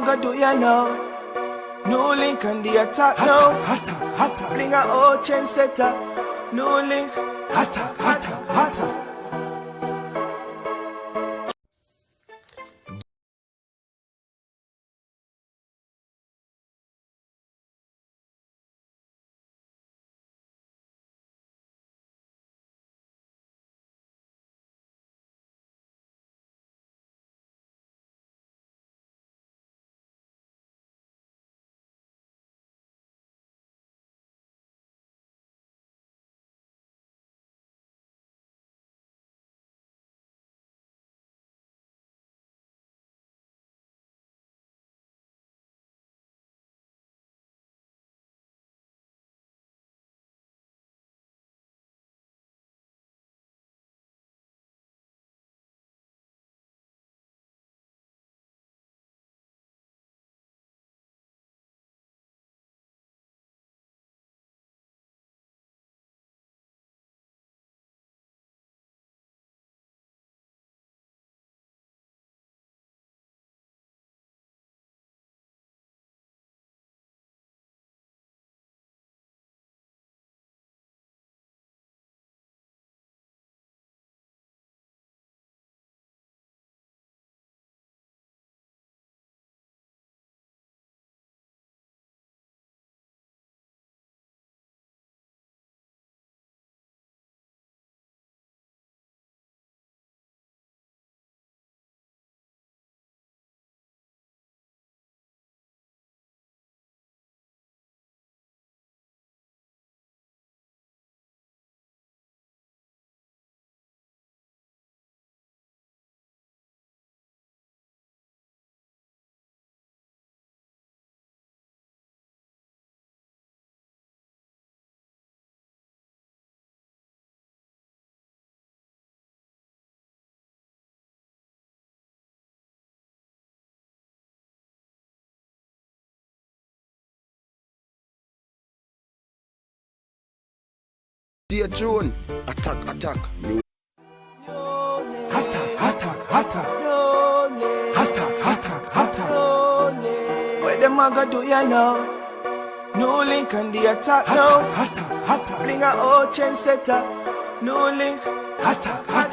maga do ya know? No link on the attack now. Bring a old chain setter. No link. Attack. Dear June, attack. Attack. Where the maga do ya know? No link on the attack now. Bring a old chain setter. No link. Attack.